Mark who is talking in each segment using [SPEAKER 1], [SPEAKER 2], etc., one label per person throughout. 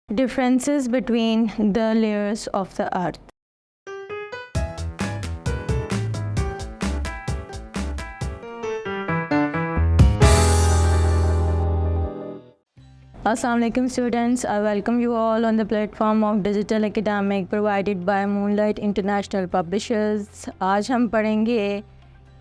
[SPEAKER 1] Differences between the layers of the earth. Assalamualaikum students, I welcome you all on the platform of Digital Academic provided by Moonlight International Publishers. आज हम पढ़ेंगे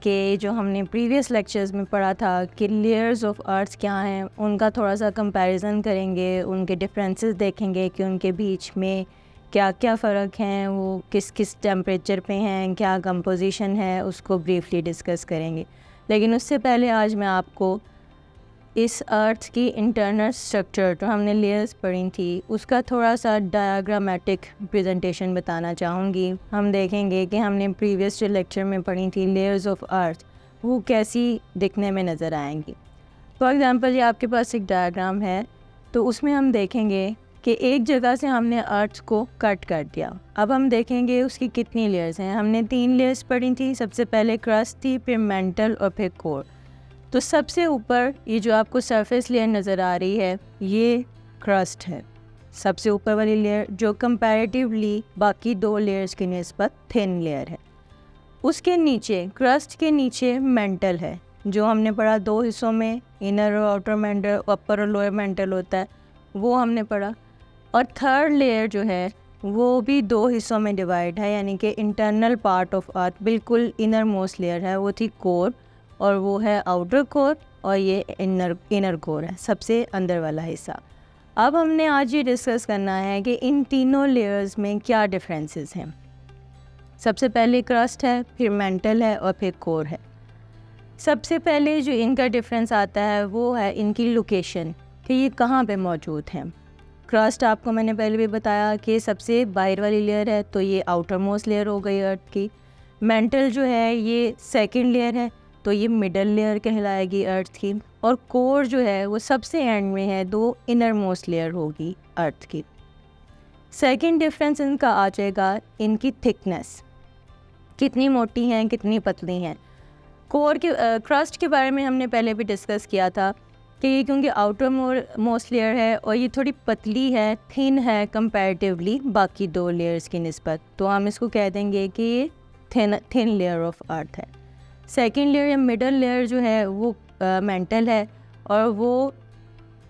[SPEAKER 1] कि जो हमने previous lectures में पढ़ा था कि लेयर्स ऑफ अर्थ क्या हैं, उनका थोड़ा सा कंपैरिजन करेंगे, उनके डिफरेंसेस देखेंगे कि उनके बीच में क्या क्या फ़र्क हैं, वो किस किस टेम्परेचर पे हैं, क्या कंपोजिशन है, उसको ब्रीफली डिस्कस करेंगे। लेकिन उससे पहले आज मैं आपको इस अर्थ की इंटरनल स्ट्रक्चर जो हमने लेयर्स पढ़ी थी उसका थोड़ा सा डायग्रामेटिक प्रेजेंटेशन बताना चाहूँगी। हम देखेंगे कि हमने प्रीवियस जो लेक्चर में पढ़ी थी लेयर्स ऑफ अर्थ वो कैसी दिखने में नज़र आएंगी। फॉर एग्ज़ाम्पल ये आपके पास एक डायग्राम है, तो उसमें हम देखेंगे कि एक जगह से हमने अर्थ को कट कर दिया। अब हम देखेंगे उसकी कितनी लेयर्स हैं। हमने 3 लेयर्स पढ़ी थी, सबसे पहले क्रस्ट थी, फिर मेंटल और फिर कोर। तो सबसे ऊपर ये जो आपको सरफेस लेयर नज़र आ रही है ये क्रस्ट है, सबसे ऊपर वाली लेयर जो कंपैरेटिवली बाकी 2 लेयर्स की निस्बत थिन लेयर है। उसके नीचे क्रस्ट के नीचे मेंटल है, जो हमने पढ़ा 2 हिस्सों में, इनर और आउटर मेंटल, अपर और लोअर मेंटल होता है, वो हमने पढ़ा। और थर्ड लेयर जो है वो भी 2 हिस्सों में डिवाइड है, यानी कि इंटरनल पार्ट ऑफ अर्थ बिल्कुल इनर मोस्ट लेयर है, वो थी कोर, और वो है आउटर कोर, और ये इनर कोर है, सबसे अंदर वाला हिस्सा। अब हमने आज ये डिस्कस करना है कि इन तीनों लेयर्स में क्या डिफरेंसेस हैं। सबसे पहले क्रस्ट है, फिर मेंटल है और फिर कोर है। सबसे पहले जो इनका डिफरेंस आता है वो है इनकी लोकेशन, कि ये कहाँ पे मौजूद हैं। क्रस्ट आपको मैंने पहले भी बताया कि सबसे बाहर वाली लेयर है, तो ये आउटर मोस्ट लेयर हो गई अर्थ की। मेंटल जो है ये सेकेंड लेयर है, तो ये मिडल लेयर कहलाएगी अर्थ की। और कोर जो है वो सबसे एंड में है, 2 इनर मोस्ट लेयर होगी अर्थ की। सेकंड डिफरेंस इनका आ जाएगा इनकी थिकनेस, कितनी मोटी हैं कितनी पतली हैं। कोर के क्रस्ट के बारे में हमने पहले भी डिस्कस किया था कि ये क्योंकि आउटर मोस्ट लेयर है और ये थोड़ी पतली है, थिन है कंपैरेटिवली बाकी 2 लेयर्स की निस्बत, तो हम इसको कह देंगे कि ये थिन लेयर ऑफ अर्थ है। सेकेंड लेयर या मिडल लेयर जो है वो मेंटल है और वो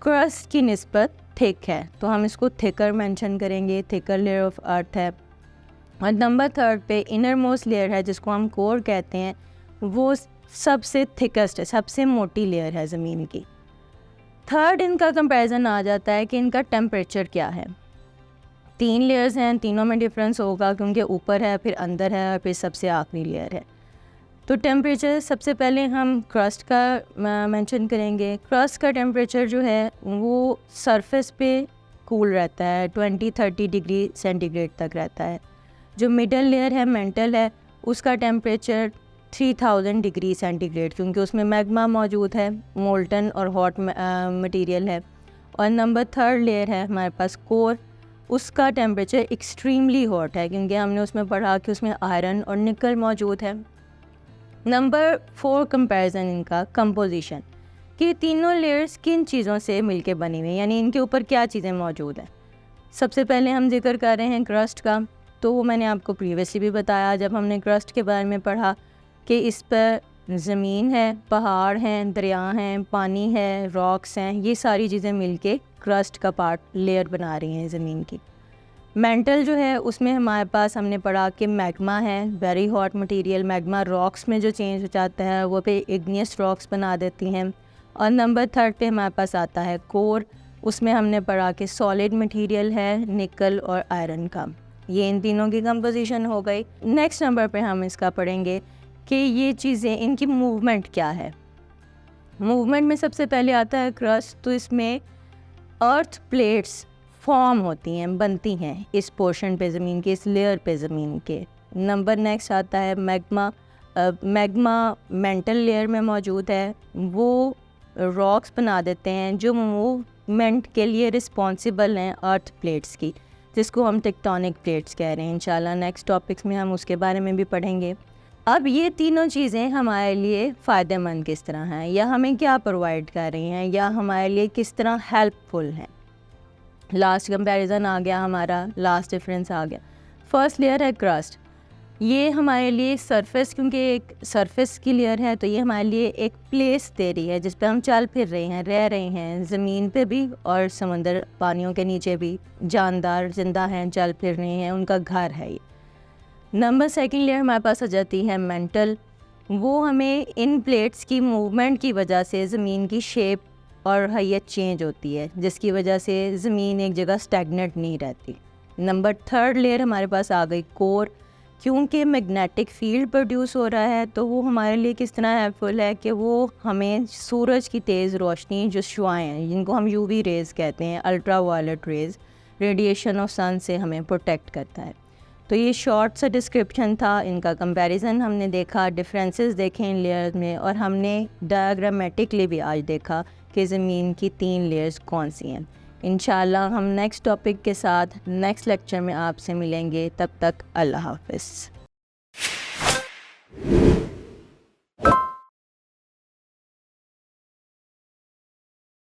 [SPEAKER 1] क्रस्ट की निस्बत थिक है, तो हम इसको थिकर मेंशन करेंगे, थिकर लेयर ऑफ अर्थ है। और नंबर 3 पे इनर मोस्ट लेयर है जिसको हम कोर कहते हैं, वो सबसे थिकेस्ट है, सबसे मोटी लेयर है ज़मीन की। थर्ड इनका कंपैरिजन आ जाता है कि इनका टेम्परेचर क्या है। 3 लेयर्स हैं, तीनों में डिफरेंस होगा क्योंकि ऊपर है, फिर अंदर है और फिर सबसे आखिरी लेयर है। तो टेम्परेचर सबसे पहले हम क्रस्ट का मेंशन करेंगे। क्रस्ट का टेम्परेचर जो है वो सरफेस पे कूल रहता है, 20-30 डिग्री सेंटीग्रेड तक रहता है। जो मिडल लेयर है मेंटल है, उसका टेम्परेचर 3000 डिग्री सेंटीग्रेड, क्योंकि उसमें मैग्मा मौजूद है, मोल्टन और हॉट मटेरियल है। और नंबर 3 लेयर है हमारे पास कोर, उसका टेम्परेचर एक्सट्रीमली हॉट है, क्योंकि हमने उसमें पढ़ा कि उसमें आयरन और निकल मौजूद है। नंबर 4 कंपैरिजन इनका कंपोजिशन, कि तीनों लेयर्स किन चीज़ों से मिलके बनी हुई हैं, यानी इनके ऊपर क्या चीज़ें मौजूद हैं। सबसे पहले हम जिक्र कर रहे हैं क्रस्ट का, तो वो मैंने आपको प्रीवियसली भी बताया जब हमने क्रस्ट के बारे में पढ़ा कि इस पर ज़मीन है, पहाड़ हैं, दरिया हैं, पानी है, रॉक्स हैं, ये सारी चीज़ें मिलके क्रस्ट का पार्ट लेयर बना रही हैं ज़मीन की। मेंटल जो है उसमें हमारे पास हमने पढ़ा कि मैग्मा है, very hot material, magma rocks में जो चेंज हो जाता है वो पे इग्नियस रॉक्स बना देती हैं। और नंबर 3 पे हमारे पास आता है कोर, उसमें हमने पढ़ा कि सॉलिड मटेरियल है, निकल और आयरन का। ये इन तीनों की कंपोजिशन हो गई। नेक्स्ट नंबर पे हम इसका पढ़ेंगे कि ये चीज़ें इनकी मूवमेंट क्या है। मूवमेंट में सबसे पहले आता है क्रस्ट, तो इसमें अर्थ प्लेट्स फॉर्म होती हैं, बनती हैं इस पोर्शन पे ज़मीन के, इस लेयर पे ज़मीन के। नंबर नेक्स्ट आता है मैग्मा। मैग्मा मेंटल लेयर में मौजूद है, वो रॉक्स बना देते हैं जो मूवमेंट के लिए रिस्पॉन्सिबल हैं अर्थ प्लेट्स की, जिसको हम टेक्टोनिक प्लेट्स कह रहे हैं। इंशाल्लाह नेक्स्ट टॉपिक्स में हम उसके बारे में भी पढ़ेंगे। अब ये तीनों चीज़ें हमारे लिए फ़ायदेमंद किस तरह हैं, या हमें क्या प्रोवाइड कर रही हैं, या हमारे लिए किस तरह हेल्पफुल हैं। लास्ट कंपैरिजन आ गया हमारा, लास्ट डिफरेंस आ गया। फर्स्ट लेयर है क्रस्ट। ये हमारे लिए सरफेस, क्योंकि एक सरफेस की लेयर है तो ये हमारे लिए एक प्लेस दे रही है जिस पे हम चल फिर रहे हैं, रह रहे हैं, ज़मीन पे भी और समंदर पानियों के नीचे भी जानदार जिंदा हैं, चल फिर रहे हैं, उनका घर है ये। नंबर सेकंड लेयर हमारे पास आ जाती है मेंटल। वो हमें इन प्लेट्स की मूवमेंट की वजह से ज़मीन की शेप और हैयत चेंज होती है, जिसकी वजह से ज़मीन एक जगह स्टैग्नेंट नहीं रहती। नंबर थर्ड लेयर हमारे पास आ गई कोर। क्योंकि मैग्नेटिक फील्ड प्रोड्यूस हो रहा है तो वो हमारे लिए किस तरह हेल्पफुल है कि वो हमें सूरज की तेज़ रोशनी, जो शुआएँ हैं जिनको हम यूवी रेज़ कहते हैं, ultraviolet rays, radiation of sun से हमें प्रोटेक्ट करता है। तो ये शॉर्ट सा डिस्क्रिप्शन था, इनका कंपैरिजन हमने देखा, डिफरेंसेस देखे इन लेयर्स में, और हमने डायग्रामेटिकली भी आज देखा कि ज़मीन की 3 लेयर्स कौन सी हैं। इंशाल्लाह हम नेक्स्ट टॉपिक के साथ नेक्स्ट लेक्चर में आपसे मिलेंगे। तब तक अल्लाह हाफ़िज़।